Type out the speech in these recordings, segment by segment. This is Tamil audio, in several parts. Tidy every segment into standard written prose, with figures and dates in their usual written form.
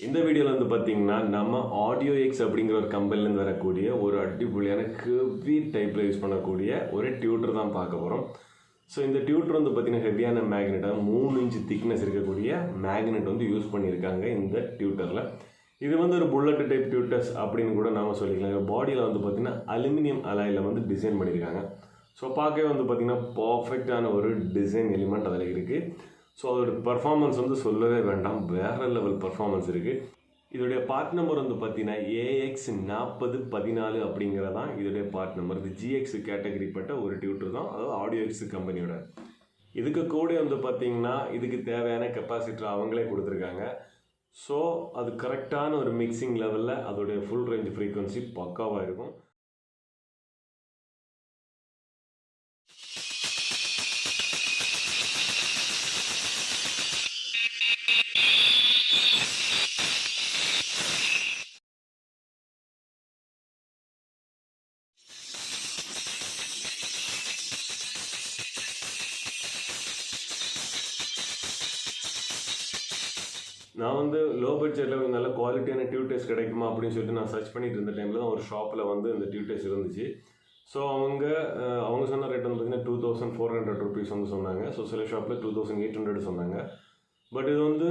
இந்த வீடியோவில் வந்து பார்த்தீங்கன்னா நம்ம ஆடியோ எக்ஸ் அப்படிங்கிற ஒரு கம்பெனிலேருந்து வரக்கூடிய ஒரு அடிப்பொலியான கர்வி டைப்பில் யூஸ் பண்ணக்கூடிய ஒரு டியூட்டர் தான் பார்க்க போகிறோம். ஸோ இந்த டியூட்டர் வந்து பார்த்தீங்கன்னா ஹெவியான மேக்னெட்டாக 3 இன்ச் திக்னஸ் இருக்கக்கூடிய மேக்னெட் வந்து யூஸ் பண்ணியிருக்காங்க இந்த டியூட்டரில். இது வந்து ஒரு புல்லட் டைப் டியூட்டர்ஸ் அப்படின்னு கூட நாம் சொல்லிக்கலாம். பாடியில் வந்து பார்த்தீங்கன்னா அலுமினியம் அலாயில் வந்து டிசைன் பண்ணியிருக்காங்க. ஸோ பார்க்கவே வந்து பார்த்தீங்கன்னா பர்ஃபெக்டான ஒரு டிசைன் எலிமெண்ட் அதில் இருக்குது. ஸோ அதோட பர்ஃபார்மன்ஸ் வந்து சொல்லவே வேண்டாம், வேறு லெவல் பர்ஃபார்மன்ஸ் இருக்குது. இதோடைய பார்ட் நம்பர் வந்து பார்த்தீங்கன்னா AX4014 அப்படிங்கிறதான் இதோடைய பார்ட் நம்பர். இது GX கேட்டகரிப்பட்ட ஒரு டியூட்டர் தான், அதாவது ஆடியோ எக்ஸ் கம்பெனியோட. இதுக்கு கூட வந்து பார்த்தீங்கன்னா இதுக்கு தேவையான கெப்பாசிட்டர் அவங்களே கொடுத்துருக்காங்க. ஸோ அது கரெக்டான ஒரு மிக்சிங் லெவலில் அதோடைய ஃபுல் ரேஞ்ச் ஃப்ரீக்வன்சி பக்காவாக இருக்கும். நான் வந்து லோ பட்ஜெட்டில் ஒரு நல்ல குவாலிட்டியான டியூட்டர்ஸ் கிடைக்குமா அப்படின்னு சொல்லிட்டு நான் சர்ச் பண்ணிட்டு இருந்த டைமில் தான் ஒரு ஷாப்பில் வந்து இந்த டியூட்டர்ஸ் இருந்துச்சு. ஸோ அவங்க சொன்ன ரேட் வந்து பார்த்தீங்கன்னா 2400 ருபீஸ் வந்து சொன்னாங்க. ஸோ சில ஷாப்பில் 2800 சொன்னாங்க. பட் இது வந்து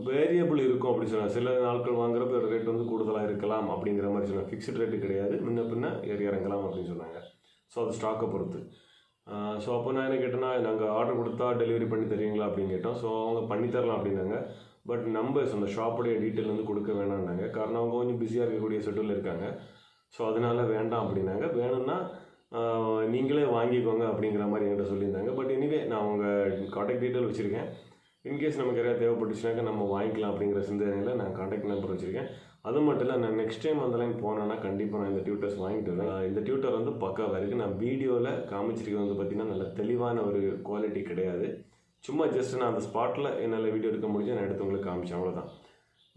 வேரியபிள் இருக்கும் அப்படி சொன்னாங்க. சில நாட்கள் வாங்குறப்ப ரேட் வந்து கூடுதலாக இருக்கலாம் அப்படிங்கிற மாதிரி சொன்னாங்க. ஃபிக்ஸ்டு ரேட்டு கிடையாது, முன்ன பின்ன இறங்கலாம் அப்படின்னு சொன்னாங்க. ஸோ அது ஸ்டாக்கை பொறுத்து. ஸோ அப்போ நான் என்ன கேட்டேன்னா, நாங்கள் ஆர்டர் கொடுத்தா டெலிவரி பண்ணி தருவீங்களா அப்படின்னு கேட்டோம். ஸோ அவங்க பண்ணித்தரலாம் அப்படின்னாங்க. பட் நம்பர்ஸ் அந்த ஷாப்புடைய டீட்டெயில் வந்து கொடுக்க வேணாம்னாங்க. காரணம் அவங்க கொஞ்சம் பிஸியாக இருக்கக்கூடிய ஷெட்யூலில் இருக்காங்க. ஸோ அதனால் வேண்டாம் அப்படின்னாங்க. வேணும்னா நீங்களே வாங்கிக்கோங்க அப்படிங்கிற மாதிரி என்கிட்ட சொல்லியிருந்தாங்க. பட் எனிவே நான் அவங்க காண்டாக்ட் டீட்டெயில் வச்சுருக்கேன். இன்கேஸ் நமக்கு யாராவது தேவைப்பட்டுச்சுனாக்கா நம்ம வாங்கிக்கலாம் அப்படிங்கிற சிந்தனையில் நான் காண்டாக்ட் நம்பர் வச்சுருக்கேன். அது மட்டும் இல்லை, நான் நெக்ஸ்ட் டைம் அந்த லைன் போனேன்னா கண்டிப்பாக நான் இந்த டியூட்டர்ஸ் வாங்கிட்டு வரேன். இந்த டியூட்டர் வந்து பக்காவாக இருக்குது. நான் வீடியோவில் காமிச்சிருக்கிறது வந்து பார்த்திங்கன்னா நல்ல தெளிவான ஒரு குவாலிட்டி கிடையாது. சும்மா ஜஸ்ட் நான் அந்த ஸ்பாட்டில் என்னால் வீடியோ எடுக்க முடிஞ்சு நான் எடுத்து உங்களுக்கு காமிச்சேன், அவ்வளோதான்.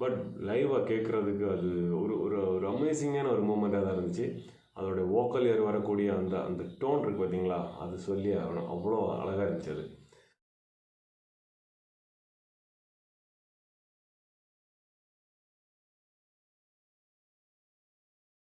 பட் லைவாக கேட்குறதுக்கு அது ஒரு ஒரு ஒரு அமேசிங்கான ஒரு மூமெண்ட்டாக தான் இருந்துச்சு. அதோடைய வோக்கல் ஏர் வரக்கூடிய அந்த டோன் இருக்குது பார்த்தீங்களா, அது சொல்லி ஆகணும், அவ்வளோ அழகாக இருந்துச்சு அது.